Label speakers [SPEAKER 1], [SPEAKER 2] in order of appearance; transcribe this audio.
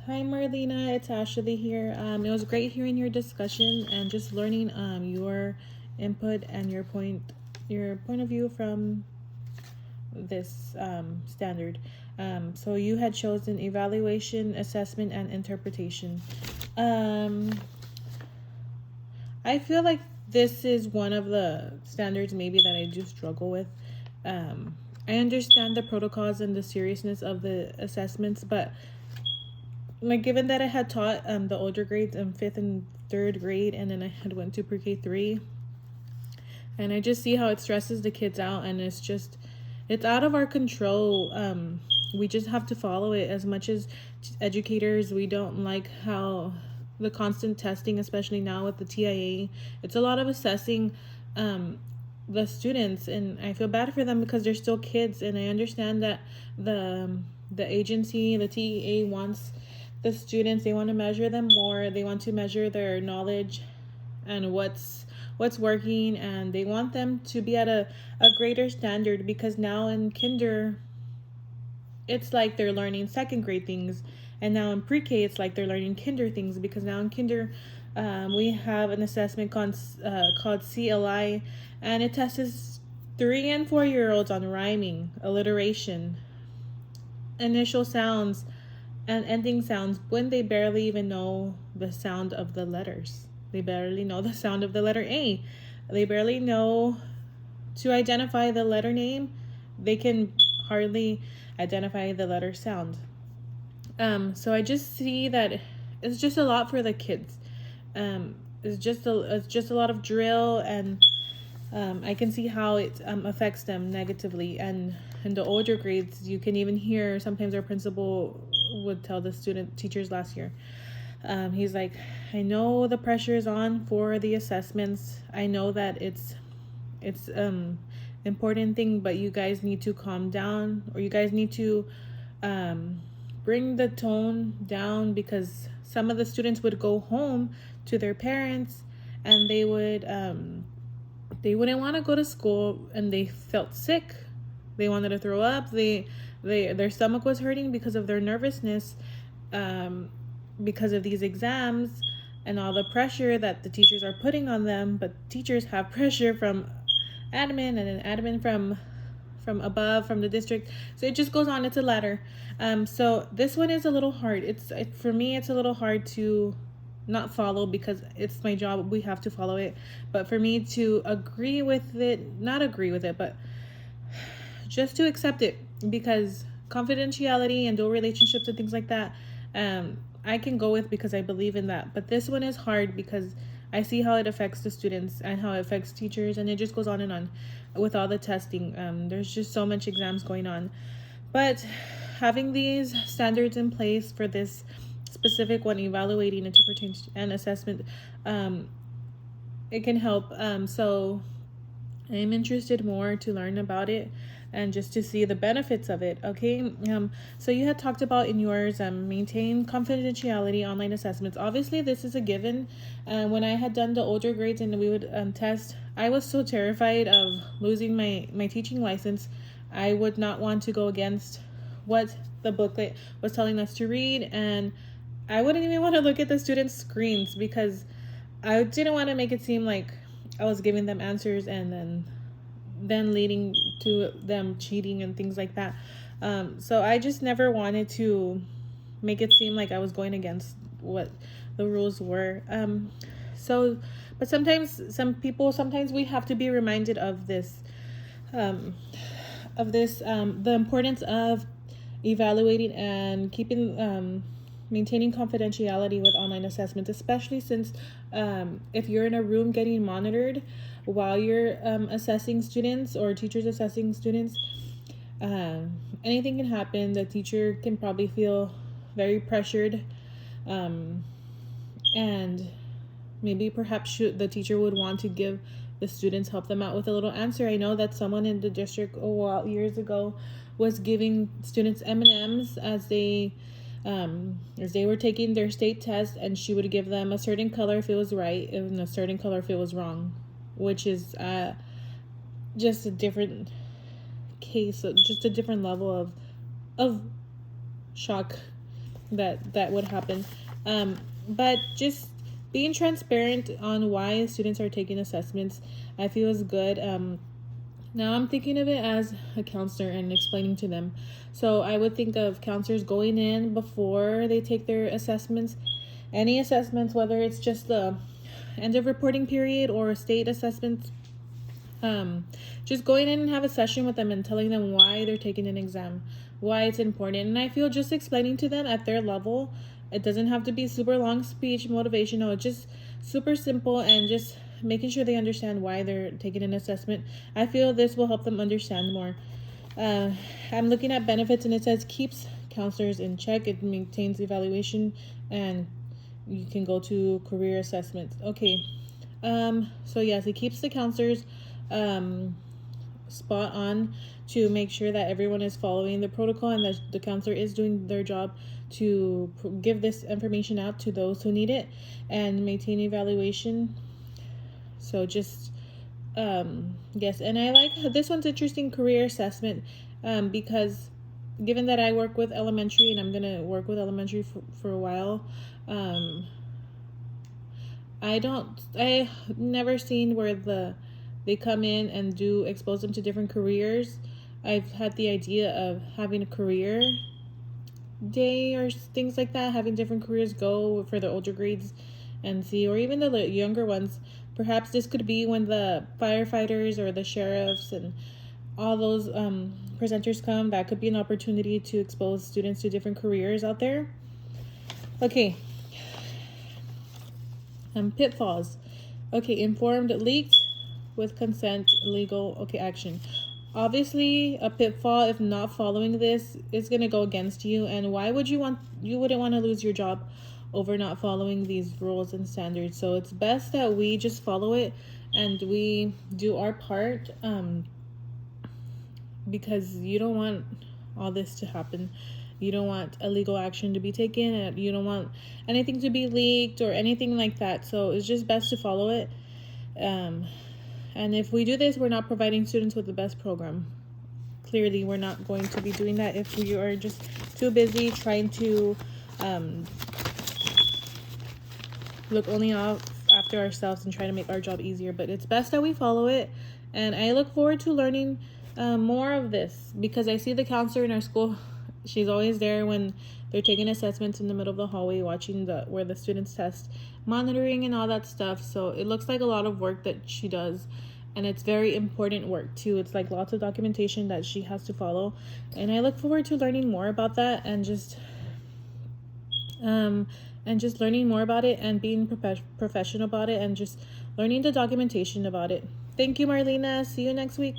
[SPEAKER 1] Hi Marlena, it's Ashley here. It was great hearing your discussion and just learning your input and your point of view from this standard. So you had chosen evaluation, assessment, and interpretation. Um, I feel like this is one of the standards maybe that I do struggle with. I understand the protocols and the seriousness of the assessments, but like given that I had taught the older grades in fifth and third grade, and then I had went to pre-K 3, and I just see how it stresses the kids out, and it's out of our control. We just have to follow it. As much as educators, we don't like how the constant testing, especially now with the TIA, it's a lot of assessing the students, and I feel bad for them because they're still kids, and I understand that the agency, the TEA, wants the students, they want to measure them more, they want to measure their knowledge and what's working, and they want them to be at a greater standard, because now in kinder it's like they're learning second grade things, and now in pre-K it's like they're learning kinder things, because now in kinder we have an assessment called CLI, and it tests 3 and 4 year olds on rhyming, alliteration, initial sounds, and ending sounds when they barely even know the sound of the letters. They barely know the sound of the letter A. They barely know to identify the letter name. They can hardly identify the letter sound. So I just see that it's just a lot for the kids. It's just a lot of drill, and I can see how it affects them negatively. And in the older grades, you can even hear sometimes our principal would tell the teachers last year. He's like, I know the pressure is on for the assessments. I know that it's important thing, but you guys need to calm down, or you guys need to bring the tone down, because some of the students would go home to their parents, and they wouldn't want to go to school, and they felt sick. They wanted to throw up. Their stomach was hurting because of their nervousness, because of these exams and all the pressure that the teachers are putting on them. But teachers have pressure from admin, and then admin from above, from the district. So it just goes on. It's a ladder. So this one is a little hard. For me, it's a little hard to not follow, because it's my job. We have to follow it. But for me to agree with it, not agree with it, but just to accept it, because confidentiality and dual relationships and things like that, I can go with, because I believe in that. But this one is hard because I see how it affects the students and how it affects teachers, and it just goes on and on with all the testing. There's just so much exams going on. But having these standards in place for this specific one, evaluating, interpretation, and assessment, it can help. So I'm interested more to learn about it and just to see the benefits of it. Okay. So you had talked about in yours, maintain confidentiality online assessments. Obviously, this is a given. When I had done the older grades and we would test, I was so terrified of losing my teaching license. I would not want to go against what the booklet was telling us to read, and I wouldn't even want to look at the students' screens, because I didn't want to make it seem like I was giving them answers and then leading to them cheating and things like that. So I just never wanted to make it seem like I was going against what the rules were. But sometimes we have to be reminded of this, the importance of evaluating and maintaining confidentiality with online assessments, especially since if you're in a room getting monitored while you're assessing students, or teachers assessing students, anything can happen. The teacher can probably feel very pressured, and maybe perhaps the teacher would want to give the students, help them out with a little answer. I know that someone in the district a while years ago was giving students M&Ms as they were taking their state test, and she would give them a certain color if it was right and a certain color if it was wrong, which is just a different case, just a different level of shock. that would happen. But just being transparent on why students are taking assessments, I feel is good. Now I'm thinking of it as a counselor and explaining to them. So I would think of counselors going in before they take their assessments, any assessments, whether it's just the end of reporting period or state assessments. Just going in and have a session with them and telling them why they're taking an exam, why it's important. And I feel just explaining to them at their level, it doesn't have to be super long speech motivational, just super simple, and just making sure they understand why they're taking an assessment. I feel this will help them understand more. I'm looking at benefits, and it says keeps counselors in check, it maintains evaluation, and you can go to career assessments. Okay. So yes, it keeps the counselors spot on to make sure that everyone is following the protocol and that the counselor is doing their job to give this information out to those who need it and maintain evaluation. So just yes, and I like this one's interesting, career assessment, because given that I work with elementary and I'm gonna work with elementary for a while, I never seen where they come in and do expose them to different careers. I've had the idea of having a career day or things like that, having different careers go for the older grades and see, or even the younger ones. Perhaps this could be when the firefighters or the sheriffs and all those presenters come. That could be an opportunity to expose students to different careers out there. Okay. Pitfalls. Okay, informed, leaked, with consent, legal. Okay, action. Obviously, a pitfall if not following this is going to go against you, and why would you wouldn't want to lose your job over not following these rules and standards. So it's best that we just follow it and we do our part, because you don't want all this to happen. You don't want illegal action to be taken, and you don't want anything to be leaked or anything like that. So it's just best to follow it. And if we do this, we're not providing students with the best program. Clearly, we're not going to be doing that if we are just too busy trying to look only out after ourselves and try to make our job easier. But it's best that we follow it. And I look forward to learning more of this, because I see the counselor in our school. She's always there when they're taking assessments in the middle of the hallway, watching where the students test, monitoring and all that stuff. So it looks like a lot of work that she does, and it's very important work too. It's like lots of documentation that she has to follow, and I look forward to learning more about that and just learning more about it and being professional about it and just learning the documentation about it. Thank you, Marlena. See you next week.